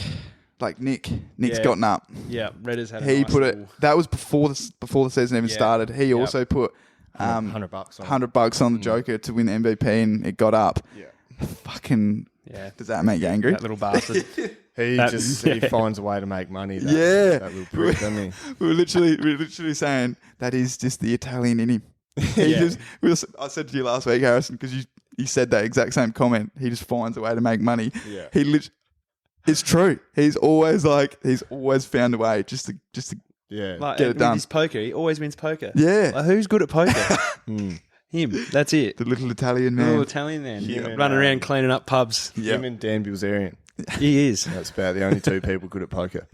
[SPEAKER 3] Nick's gotten up.
[SPEAKER 5] Yeah, Redders had.
[SPEAKER 3] He
[SPEAKER 5] a nice
[SPEAKER 3] put
[SPEAKER 5] little,
[SPEAKER 3] it. That was before the season even started. He also put
[SPEAKER 4] $100 on
[SPEAKER 3] $100 on the Joker to win the MVP, and it got up.
[SPEAKER 4] Yeah.
[SPEAKER 3] Fucking.
[SPEAKER 5] Yeah.
[SPEAKER 3] Does that make you angry?
[SPEAKER 5] that little bastard.
[SPEAKER 4] He finds a way to make money. That little prick, doesn't he?
[SPEAKER 3] we were literally saying that is just the Italian in him. I said to you last week, Harrison, because you said that exact same comment. He just finds a way to make money.
[SPEAKER 4] Yeah.
[SPEAKER 3] It's true. He's always found a way just to
[SPEAKER 5] Like,
[SPEAKER 3] get it
[SPEAKER 5] with
[SPEAKER 3] done.
[SPEAKER 5] his poker, he always wins poker.
[SPEAKER 3] Yeah.
[SPEAKER 5] Like, who's good at poker? Him. That's it.
[SPEAKER 3] The little Italian
[SPEAKER 5] The
[SPEAKER 3] man.
[SPEAKER 5] little Italian man.
[SPEAKER 4] Him and,
[SPEAKER 5] Running around cleaning up pubs.
[SPEAKER 4] Him and Dan Bilzerian.
[SPEAKER 5] He is.
[SPEAKER 4] That's about the only two people good at poker.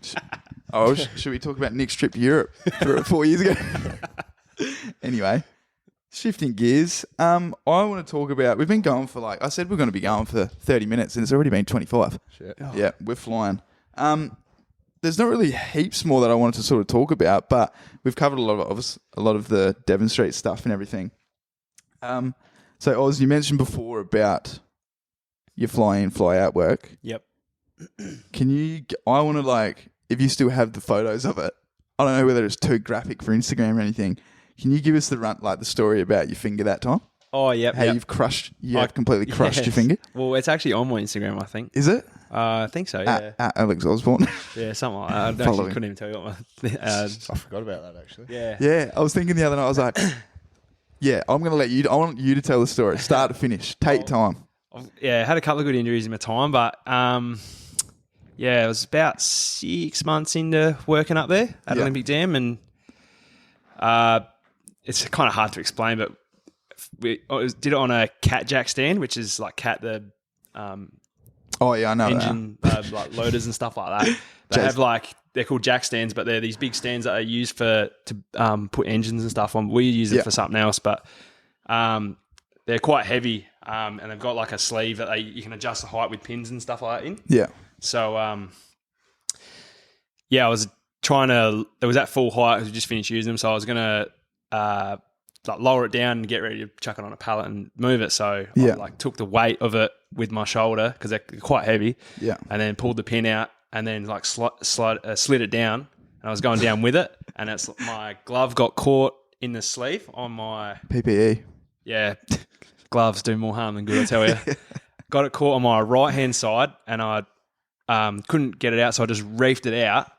[SPEAKER 3] Oh, should we talk about Nick's trip to Europe 4 years ago? Anyway, shifting gears. I want to talk about. We've been going for I said we're going to be going for 30 minutes, and it's already been 25.
[SPEAKER 4] Shit.
[SPEAKER 3] Yeah, we're flying. There's not really heaps more that I wanted to sort of talk about, but we've covered a lot of the Devon Street stuff and everything. So Oz, you mentioned before about your fly in, fly out work.
[SPEAKER 5] Yep.
[SPEAKER 3] I want to if you still have the photos of it, I don't know whether it's too graphic for Instagram or anything. Can you give us the story about your finger that time?
[SPEAKER 5] Oh, yep.
[SPEAKER 3] How you've completely crushed your
[SPEAKER 5] Yes.
[SPEAKER 3] finger?
[SPEAKER 5] Well, it's actually on my Instagram, I think.
[SPEAKER 3] Is it?
[SPEAKER 5] I think so, yeah.
[SPEAKER 3] At Alex Osborne.
[SPEAKER 5] Yeah, something like that. I
[SPEAKER 3] Follow
[SPEAKER 5] actually
[SPEAKER 3] him.
[SPEAKER 5] couldn't even tell you what my...
[SPEAKER 4] I forgot about that, actually.
[SPEAKER 5] yeah.
[SPEAKER 3] Yeah, I was thinking the other night, I was like, yeah, I'm going to let you, I want you to tell the story, start to finish. Take your time.
[SPEAKER 5] Yeah, had a couple of good injuries in my time, but it was about 6 months into working up there at Olympic Dam, and it's kind of hard to explain, but we did it on a cat jack stand, which is like the
[SPEAKER 3] Oh, yeah, I know
[SPEAKER 5] engine like loaders and stuff like that. They have they're called jack stands, but they're these big stands that are used to put engines and stuff on. We use it for something else, but they're quite heavy, and they've got like a sleeve that you can adjust the height with pins and stuff like that in.
[SPEAKER 3] Yeah.
[SPEAKER 5] So I was trying to. It was at full height because we just finished using them, so I was gonna lower it down and get ready to chuck it on a pallet and move it. So I took the weight of it with my shoulder because they're quite heavy. Yeah. And then pulled the pin out and then slid it down. And I was going down with it, and my glove got caught in the sleeve on my
[SPEAKER 3] PPE.
[SPEAKER 5] Yeah, gloves do more harm than good, I tell you. Got it caught on my right hand side, and I couldn't get it out, so I just reefed it out.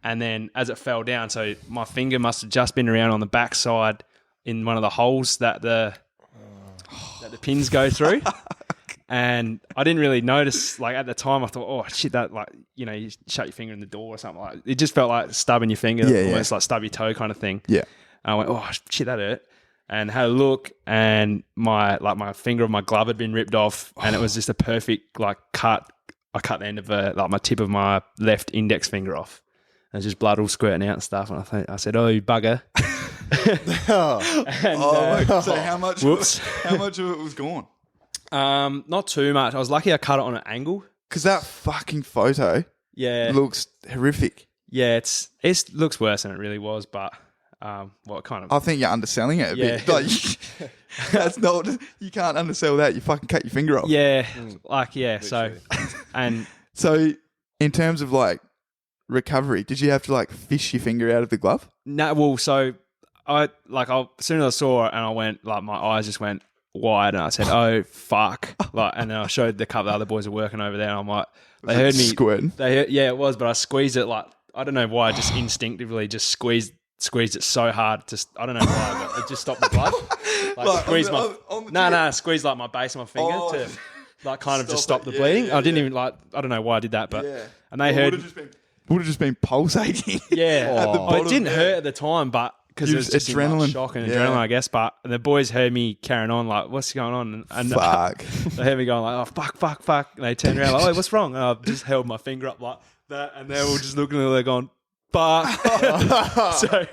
[SPEAKER 5] And then as it fell down, so my finger must have just been around on the back side in one of the holes that the pins go through. And I didn't really notice, at the time, I thought, oh, shit, that, you shut your finger in the door or something like that. It just felt like stubbing your finger, almost like stub your toe kind of thing. Yeah. And I went, oh, shit, that hurt. And had a look, and my finger of my glove had been ripped off, and it was just a perfect, cut. I cut the end of my tip of my left index finger off. And just blood all squirting out and stuff. And I said, oh, you bugger.
[SPEAKER 3] So how much?
[SPEAKER 5] Whoops.
[SPEAKER 3] How much of it was gone?
[SPEAKER 5] Not too much. I was lucky I cut it on an angle.
[SPEAKER 3] Because that fucking photo looks horrific.
[SPEAKER 5] Yeah, it looks worse than it really was, but kind of.
[SPEAKER 3] I think you're underselling it a bit. That's not. You can't undersell that. You fucking cut your finger off.
[SPEAKER 5] Yeah,
[SPEAKER 3] So in terms of recovery, did you have to fish your finger out of the glove?
[SPEAKER 5] No. Well, so as soon as I saw it, and I went my eyes just went wide, and I said, "Oh fuck!" And then I showed the couple of other boys who were working over there, and I'm like, they heard me
[SPEAKER 3] squirting.
[SPEAKER 5] It was, but I squeezed it I don't know why. I just instinctively just squeezed it so hard. I don't know why, but it just stopped the blood. Squeezed my base of my finger to kind of just stop the bleeding. I didn't even I don't know why I did that, but and they heard.
[SPEAKER 3] Would have just been pulsating.
[SPEAKER 5] Yeah, it didn't hurt at the time, but because it was just
[SPEAKER 3] adrenaline,
[SPEAKER 5] shock and adrenaline, I guess. But the boys heard me carrying on, what's going on? And
[SPEAKER 3] fuck.
[SPEAKER 5] They heard me going oh fuck. And they turned around oh, what's wrong? And I just held my finger up like that, and they were just looking at it, going, But so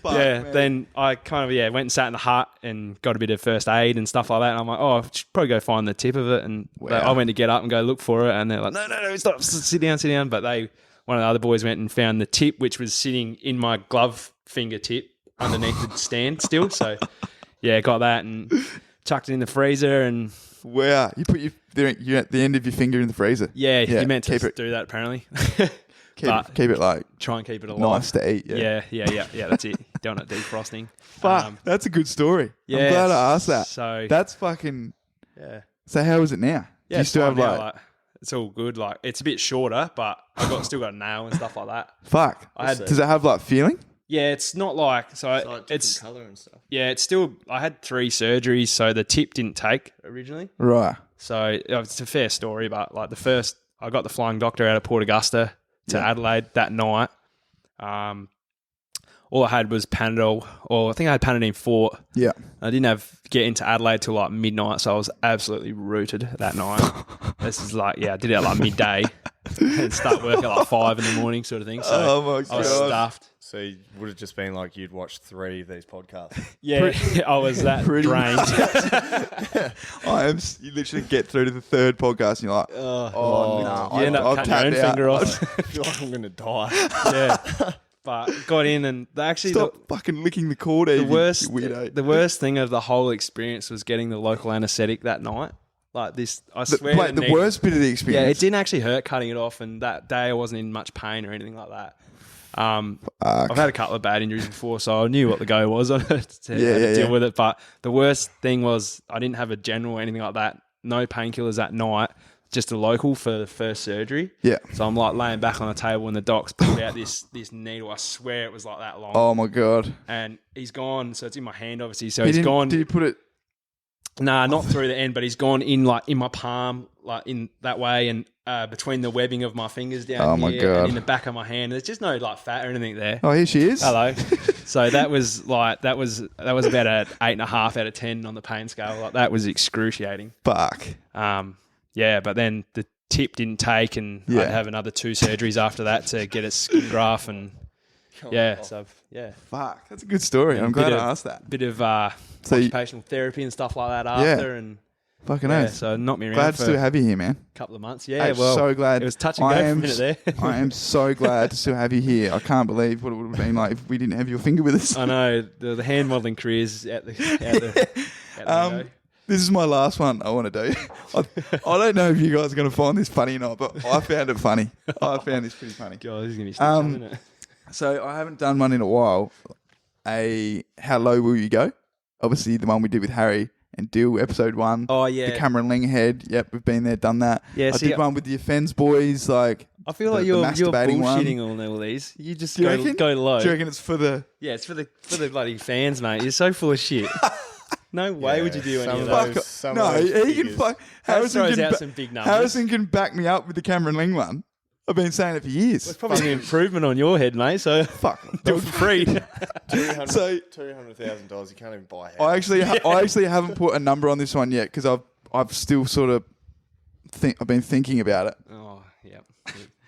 [SPEAKER 3] man.
[SPEAKER 5] then I kind of went and sat in the hut and got a bit of first aid and stuff like that. And I'm like, I should probably go find the tip of it. And I went to get up and go look for it, and they're like, no, stop, sit down. But one of the other boys went and found the tip, which was sitting in my glove fingertip underneath the stand still. So got that and chucked it in the freezer and.
[SPEAKER 3] Wow, you put you at the end of your finger in the freezer.
[SPEAKER 5] Yeah, you meant to do that apparently.
[SPEAKER 3] Keep it like
[SPEAKER 5] try and keep it alive.
[SPEAKER 3] nice to eat. Yeah,
[SPEAKER 5] that's it. Don't want it defrosting.
[SPEAKER 3] Fuck, that's a good story.
[SPEAKER 5] Yeah,
[SPEAKER 3] I'm glad I asked that.
[SPEAKER 5] So
[SPEAKER 3] that's fucking.
[SPEAKER 5] Yeah.
[SPEAKER 3] So how is it now?
[SPEAKER 5] Yeah,
[SPEAKER 3] Do you still have
[SPEAKER 5] now, it's all good. Like it's a bit shorter, but still got a nail and stuff like that.
[SPEAKER 3] Fuck. Does it have like feeling?
[SPEAKER 5] Yeah, it's not like
[SPEAKER 6] it's colour and stuff.
[SPEAKER 5] Yeah, it's still. I had 3 surgeries, so the tip didn't take originally.
[SPEAKER 3] Right.
[SPEAKER 5] So it's a fair story, but like the first, I got the flying doctor out of Port Augusta to Adelaide that night. All I had was Panadol, or I think I had Panadine 4.
[SPEAKER 3] Yeah.
[SPEAKER 5] I didn't get into Adelaide till like midnight, so I was absolutely rooted that night. This is like, I did it at like midday and start work at like 5 in the morning sort of thing. So
[SPEAKER 3] Oh my God.
[SPEAKER 5] I was stuffed.
[SPEAKER 4] So it would have just been like you'd watched 3 of these podcasts.
[SPEAKER 5] Yeah, I was that
[SPEAKER 3] Pretty
[SPEAKER 5] drained.
[SPEAKER 3] You literally get through to the 3rd podcast and you're like, no.
[SPEAKER 5] You end up cutting your own finger off.
[SPEAKER 4] I feel like I'm going to die.
[SPEAKER 5] Yeah. But got in and they actually...
[SPEAKER 3] Stop fucking licking the cord, Eve,
[SPEAKER 5] the worst,
[SPEAKER 3] you weirdo.
[SPEAKER 5] the worst thing of the whole experience was getting the local anaesthetic that night. Like this, I swear.
[SPEAKER 3] The worst bit of the experience.
[SPEAKER 5] Yeah, it didn't actually hurt cutting it off, and that day I wasn't in much pain or anything like that. I've had a couple of bad injuries before, so I knew what the go was on it to deal with it. But the worst thing was I didn't have a general or anything like that. No painkillers that night. Just a local for the first surgery.
[SPEAKER 3] Yeah.
[SPEAKER 5] So I'm like laying back on the table and the doc's pulled out this needle. I swear it was like that long.
[SPEAKER 3] Oh my God.
[SPEAKER 5] And he's gone. So it's in my hand, obviously. So he's gone.
[SPEAKER 3] Did you put it?
[SPEAKER 5] Nah, not through the end, but he's gone in like in my palm, like in that way, and between the webbing of my fingers down
[SPEAKER 3] Oh my
[SPEAKER 5] here
[SPEAKER 3] God.
[SPEAKER 5] and in the back of my hand. There's just no like fat or anything there.
[SPEAKER 3] Oh, here she is.
[SPEAKER 5] Hello. So that was about an 8.5 out of 10 on the pain scale. Like that was excruciating.
[SPEAKER 3] Fuck.
[SPEAKER 5] But then the tip didn't take, and I'd have another 2 surgeries after that to get a skin graft, and
[SPEAKER 3] Fuck. That's a good story. I'm glad I asked that.
[SPEAKER 5] Bit of
[SPEAKER 3] So you-
[SPEAKER 5] occupational therapy and stuff like that after, and
[SPEAKER 3] Fucking
[SPEAKER 5] yeah,
[SPEAKER 3] oath.
[SPEAKER 5] so knocked me around
[SPEAKER 3] Glad
[SPEAKER 5] for
[SPEAKER 3] to have you here, man.
[SPEAKER 5] a couple of months. Yeah,
[SPEAKER 3] I'm
[SPEAKER 5] well,
[SPEAKER 3] so glad.
[SPEAKER 5] it was touch and go for a minute there.
[SPEAKER 3] I am so glad to still have you here. I can't believe what it would have been like if we didn't have your finger with us.
[SPEAKER 5] I know the hand modelling career's out the window.
[SPEAKER 3] This is my last one I want to do. I don't know if you guys are going to find this funny or not, but I found it funny. I found this pretty funny.
[SPEAKER 5] God, this is gonna be stitching, isn't it?
[SPEAKER 3] So I haven't done one in a while. How low will you go? Obviously, the one we did with Harry and Dill, episode 1.
[SPEAKER 5] Oh yeah,
[SPEAKER 3] The Cameron Ling head. Yep, we've been there, done that.
[SPEAKER 5] Yeah,
[SPEAKER 3] I did one with the Offence boys. Like,
[SPEAKER 5] I feel
[SPEAKER 3] the
[SPEAKER 5] like you're
[SPEAKER 3] masturbating one.
[SPEAKER 5] bullshitting all these. You just
[SPEAKER 3] Do you reckon?
[SPEAKER 5] go low.
[SPEAKER 3] Do you reckon it's for the?
[SPEAKER 5] Yeah, it's for the bloody fans, mate. You're so full of shit. No way would you do any of
[SPEAKER 4] Some of
[SPEAKER 5] those.
[SPEAKER 4] those- some
[SPEAKER 3] No,
[SPEAKER 4] of those
[SPEAKER 3] he can
[SPEAKER 4] figures.
[SPEAKER 3] fuck.
[SPEAKER 5] Harrison
[SPEAKER 3] Harrison
[SPEAKER 5] throws
[SPEAKER 3] can
[SPEAKER 5] out
[SPEAKER 3] ba-
[SPEAKER 5] some big numbers.
[SPEAKER 3] Harrison can back me up with the Cameron Ling one. I've been saying it for years.
[SPEAKER 5] It's probably an improvement on your head, mate. So
[SPEAKER 3] Fuck.
[SPEAKER 5] do it for free.
[SPEAKER 3] So-
[SPEAKER 4] $200,000. You can't even buy a house.
[SPEAKER 3] I actually haven't put a number on this one yet because I've still sort of I've been thinking about it.
[SPEAKER 5] Oh yeah.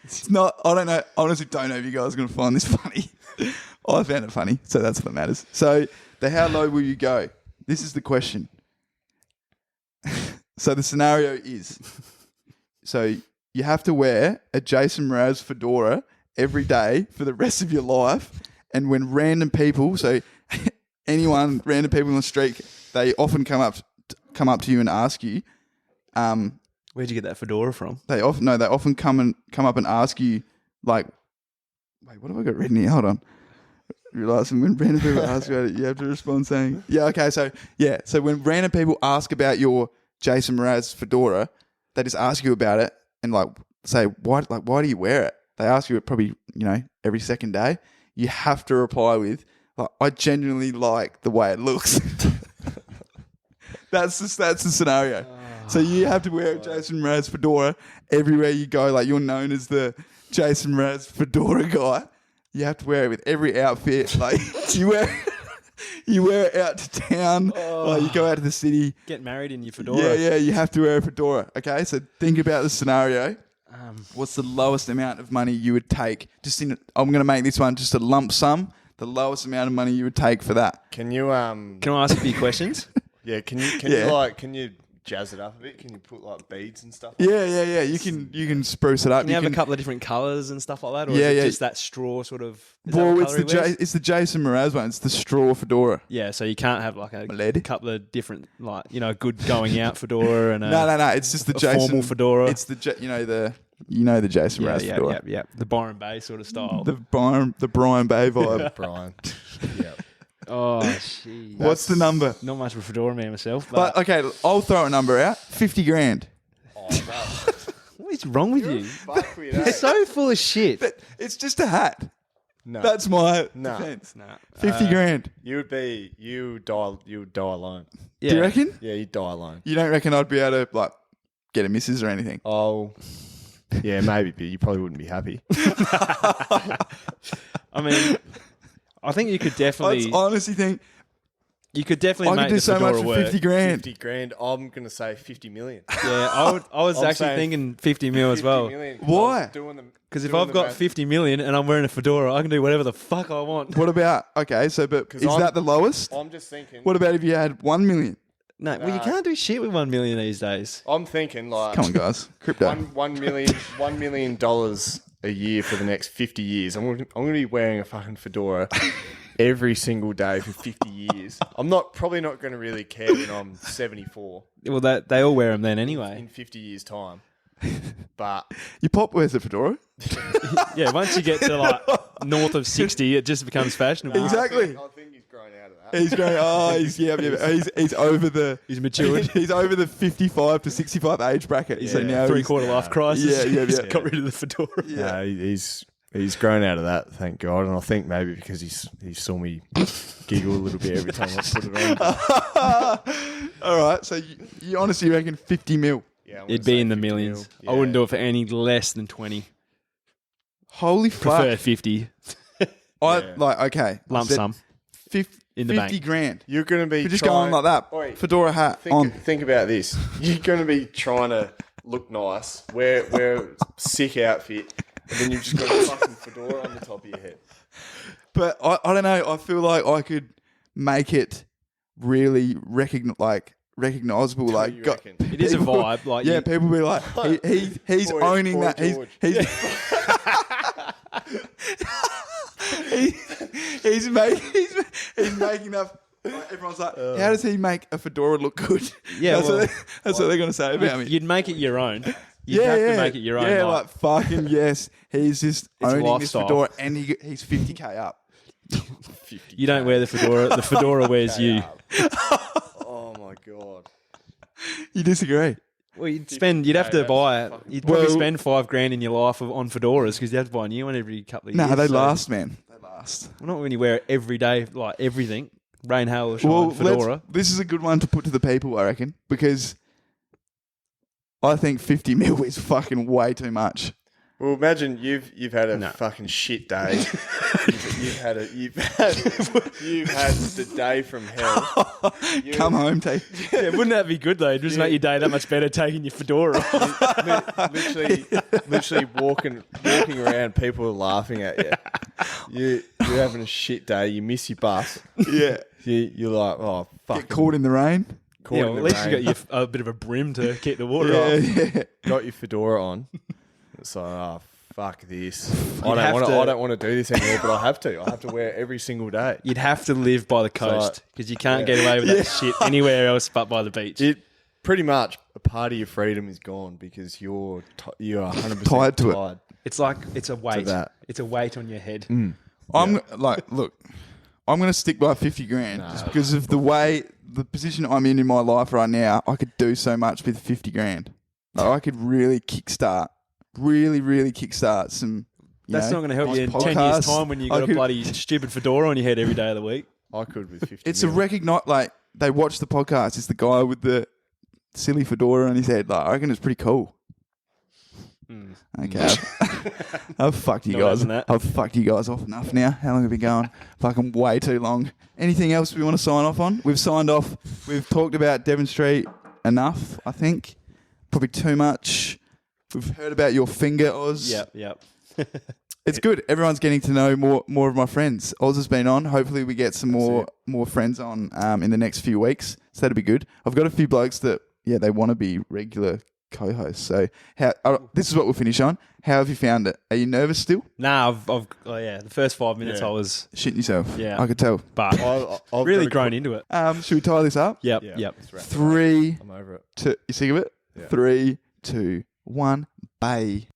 [SPEAKER 3] It's not. I don't know. Honestly, don't know if you guys are going to find this funny. I found it funny, so that's what matters. So how low will you go? This is the question. So the scenario is, so you have to wear a Jason Mraz fedora every day for the rest of your life, and when random people, so random people on the street, they often come up to you and ask you.
[SPEAKER 5] Where'd you get that fedora from?
[SPEAKER 3] They often come up and ask you, like, wait, what have I got written here? Hold on. Realising when random people ask about it, you have to respond saying, yeah, okay, so when random people ask about your Jason Mraz fedora, they just ask you about it and like say, why do you wear it? They ask you it probably, every second day. You have to reply with, like, I genuinely like the way it looks. That's the scenario. So you have to wear a Jason Mraz fedora everywhere you go. Like, you're known as the Jason Mraz fedora guy. You have to wear it with every outfit. Like, you wear it out to town. Like, you go out to the city.
[SPEAKER 5] Get married in your fedora.
[SPEAKER 3] Yeah, you have to wear a fedora. Okay, so think about the scenario What's the lowest amount of money you would take? I'm going to make this one just a lump sum. The lowest amount of money you would take for that.
[SPEAKER 4] Can you
[SPEAKER 5] Can I ask a few questions?
[SPEAKER 4] Yeah, can you jazz it up a bit? Can you put like beads and stuff?
[SPEAKER 3] Yeah. You can spruce it up.
[SPEAKER 5] Can you have a couple of different colours and stuff like that? Or
[SPEAKER 3] Yeah,
[SPEAKER 5] is it
[SPEAKER 3] yeah.
[SPEAKER 5] just that straw sort of... is that
[SPEAKER 3] Well,
[SPEAKER 5] what
[SPEAKER 3] it's
[SPEAKER 5] colour he wears?
[SPEAKER 3] it's the Jason Mraz one. It's the straw fedora.
[SPEAKER 5] Yeah, so you can't have like a
[SPEAKER 3] Lead?
[SPEAKER 5] couple of different, like, good going out fedora and a...
[SPEAKER 3] No. It's just the
[SPEAKER 5] a
[SPEAKER 3] Jason
[SPEAKER 5] formal fedora.
[SPEAKER 3] It's the the Jason Mraz fedora.
[SPEAKER 5] yeah. The Byron Bay sort of style.
[SPEAKER 3] The Brian Bay vibe.
[SPEAKER 4] Brian. Yeah.
[SPEAKER 5] Oh, jeez.
[SPEAKER 3] What's the number?
[SPEAKER 5] Not much of a fedora man myself,
[SPEAKER 3] But
[SPEAKER 5] but...
[SPEAKER 3] okay, I'll throw a number out. 50 grand.
[SPEAKER 5] What is wrong with you?
[SPEAKER 4] Fuck with
[SPEAKER 5] You're
[SPEAKER 4] that.
[SPEAKER 5] so full of shit.
[SPEAKER 3] But it's just a hat.
[SPEAKER 4] No.
[SPEAKER 3] That's my
[SPEAKER 4] No.
[SPEAKER 3] defense.
[SPEAKER 5] Nah.
[SPEAKER 3] 50 grand.
[SPEAKER 4] You would die alone.
[SPEAKER 5] Yeah.
[SPEAKER 3] Do you reckon?
[SPEAKER 4] Yeah, you'd die alone.
[SPEAKER 3] You don't reckon I'd be able to like get a missus or anything?
[SPEAKER 4] Oh, yeah, maybe, but you probably wouldn't be happy.
[SPEAKER 5] I mean, I think you could
[SPEAKER 3] I
[SPEAKER 5] definitely...
[SPEAKER 3] honestly think
[SPEAKER 5] You could definitely
[SPEAKER 3] I
[SPEAKER 5] make
[SPEAKER 3] could do
[SPEAKER 5] the
[SPEAKER 3] so
[SPEAKER 5] fedora
[SPEAKER 3] much for
[SPEAKER 5] work.
[SPEAKER 3] 50 grand.
[SPEAKER 4] 50 grand. I'm going to say 50 million.
[SPEAKER 5] Yeah, I was
[SPEAKER 4] I'm
[SPEAKER 5] actually
[SPEAKER 4] saying
[SPEAKER 5] thinking 50 mil as
[SPEAKER 4] 50
[SPEAKER 5] well.
[SPEAKER 4] million.
[SPEAKER 3] Why?
[SPEAKER 5] Because if I've got 50 million and I'm wearing a fedora, I can do whatever the fuck I want.
[SPEAKER 3] What about, okay, so, but
[SPEAKER 4] 'Cause
[SPEAKER 3] is
[SPEAKER 4] I'm-
[SPEAKER 3] that the lowest?
[SPEAKER 4] I'm just thinking.
[SPEAKER 3] What about if you had 1 million?
[SPEAKER 5] No, well, you can't do shit with 1 million these days.
[SPEAKER 4] I'm thinking like
[SPEAKER 3] Come on, guys. Crypto.
[SPEAKER 4] $1 million a year for the next 50 years. I'm going to be wearing a fucking fedora every single day for 50 years. I'm probably not going to really care when I'm 74
[SPEAKER 5] Well, they all wear them then anyway.
[SPEAKER 4] in 50 years' time. But
[SPEAKER 3] Your pop wears a fedora?
[SPEAKER 5] Yeah, once you get to like north of 60, it just becomes fashionable.
[SPEAKER 3] Exactly.
[SPEAKER 4] I think he's grown out of that.
[SPEAKER 3] He's going, he's over the...
[SPEAKER 5] He's matured.
[SPEAKER 3] He's over the 55 to 65 age bracket. So now he's-
[SPEAKER 5] Three-quarter life crisis.
[SPEAKER 3] Yeah.
[SPEAKER 5] Just got rid of the fedora.
[SPEAKER 4] No, he's grown out of that, thank God. And I think maybe because he saw me giggle a little bit every time I put it on.
[SPEAKER 3] All right, so you honestly reckon 50 mil?
[SPEAKER 4] Yeah, I'm
[SPEAKER 5] It'd
[SPEAKER 4] gonna
[SPEAKER 5] be
[SPEAKER 4] say
[SPEAKER 5] in the
[SPEAKER 4] 50
[SPEAKER 5] millions.
[SPEAKER 4] mil.
[SPEAKER 5] I wouldn't
[SPEAKER 4] Yeah.
[SPEAKER 5] do it for any less than 20.
[SPEAKER 3] Holy
[SPEAKER 5] Prefer
[SPEAKER 3] fuck.
[SPEAKER 5] 50.
[SPEAKER 3] Okay.
[SPEAKER 5] Lump
[SPEAKER 3] I said
[SPEAKER 5] sum.
[SPEAKER 3] 50,
[SPEAKER 5] In the
[SPEAKER 3] 50
[SPEAKER 5] bank.
[SPEAKER 3] grand.
[SPEAKER 4] You're going to be
[SPEAKER 3] We're just going like that.
[SPEAKER 4] Oi,
[SPEAKER 3] Fedora hat on.
[SPEAKER 4] think about this. You're going to be trying to look nice, wear a sick outfit, and then you've just got a fucking fedora on the top of your head.
[SPEAKER 3] But I don't know. I feel like I could make it really recognizable. Like,
[SPEAKER 4] you reckon?
[SPEAKER 5] It is a vibe. Like
[SPEAKER 3] yeah,
[SPEAKER 5] you-
[SPEAKER 3] people be like, he's
[SPEAKER 4] Boy-
[SPEAKER 3] owning
[SPEAKER 4] Boy
[SPEAKER 3] that.
[SPEAKER 4] George.
[SPEAKER 3] He's making up. Like, everyone's like, how does he make a fedora look good?
[SPEAKER 5] Yeah,
[SPEAKER 3] that's what they're gonna say about me.
[SPEAKER 5] You'd make it your own. You'd have to make it your own.
[SPEAKER 3] Yeah,
[SPEAKER 5] like,
[SPEAKER 3] like fucking yes. He's just owning
[SPEAKER 5] lifestyle.
[SPEAKER 3] this fedora, and he's 50k up.
[SPEAKER 5] you don't wear the fedora. The fedora wears you.
[SPEAKER 4] Oh my God.
[SPEAKER 3] You disagree?
[SPEAKER 5] Well, you'd have to
[SPEAKER 4] that's
[SPEAKER 5] buy.
[SPEAKER 4] fucking-
[SPEAKER 5] You'd probably
[SPEAKER 3] Well-
[SPEAKER 5] spend $5,000 in your life on fedoras because you have to buy a new one every couple of years.
[SPEAKER 3] No, they
[SPEAKER 5] so-
[SPEAKER 3] last, man. They last.
[SPEAKER 5] Well, not when you wear it every day, like everything. Rain, hail, or shine,
[SPEAKER 3] Well,
[SPEAKER 5] fedora.
[SPEAKER 3] this is a good one to put to the people, I reckon, because I think 50 mil is fucking way too much.
[SPEAKER 4] Well, imagine you've had a
[SPEAKER 5] No.
[SPEAKER 4] fucking shit day. you've had the day from hell.
[SPEAKER 3] Come home, take.
[SPEAKER 5] Yeah, wouldn't that be good though? It'd just make your day that much better taking your fedora off.
[SPEAKER 4] literally walking around, people are laughing at you. You're having a shit day. You miss your bus.
[SPEAKER 3] Yeah.
[SPEAKER 4] You're like, oh fuck.
[SPEAKER 3] Get caught in the rain.
[SPEAKER 5] Yeah, well, at least you got a bit of a brim to keep the water
[SPEAKER 3] Yeah,
[SPEAKER 5] off.
[SPEAKER 3] yeah.
[SPEAKER 4] got your fedora on. It's like, oh fuck this.
[SPEAKER 5] have
[SPEAKER 4] I
[SPEAKER 5] to-
[SPEAKER 4] don't want to do this anymore, but I have to. I have to wear it every single day.
[SPEAKER 5] You'd have to live by the coast because you can't get away with that shit anywhere else but by the beach.
[SPEAKER 4] It pretty much a part of your freedom is gone because you're 100%
[SPEAKER 3] Tied to it.
[SPEAKER 5] It's like it's a weight.
[SPEAKER 4] that.
[SPEAKER 5] It's a weight on your head.
[SPEAKER 3] I'm like, look, I'm going to stick by 50 grand just because of the position I'm in my life right now. I could do so much with 50 grand. Like, I could really kickstart some.
[SPEAKER 5] That's not going to help you in 10 years'
[SPEAKER 3] podcasts.
[SPEAKER 5] time when you've
[SPEAKER 3] I
[SPEAKER 5] got a
[SPEAKER 3] could-
[SPEAKER 5] bloody stupid fedora on your head every day of the week.
[SPEAKER 4] I could with 50.
[SPEAKER 3] It's a like they watch the podcast. It's the guy with the silly fedora on his head. Like, I reckon it's pretty cool. Okay, I've fucked you
[SPEAKER 5] Not
[SPEAKER 3] guys.
[SPEAKER 5] having that.
[SPEAKER 3] I've fucked you guys off enough now. How long have we been going? Fucking way too long. Anything else we want to sign off on? We've signed off. We've talked about Devon Street enough. I think probably too much. We've heard about your finger, Oz.
[SPEAKER 6] Yep.
[SPEAKER 3] It's good. Everyone's getting to know more of my friends. Oz has been on. Hopefully we get some more friends on in the next few weeks. So that'll be good. I've got a few blokes that, they want to be regular co-hosts. So this is what we'll finish on. How have you found it? Are you nervous still?
[SPEAKER 5] Nah, the first 5 minutes I was,
[SPEAKER 3] Shitting yourself.
[SPEAKER 5] Yeah.
[SPEAKER 3] I could tell.
[SPEAKER 5] but
[SPEAKER 4] I've
[SPEAKER 5] really
[SPEAKER 4] got a
[SPEAKER 5] grown into it.
[SPEAKER 3] Should we tie this up?
[SPEAKER 5] Yep.
[SPEAKER 6] Let's wrap it up.
[SPEAKER 3] 3,
[SPEAKER 4] I'm over it.
[SPEAKER 3] 2, you sick of it?
[SPEAKER 4] Yeah.
[SPEAKER 3] 3, 2, 1, bye.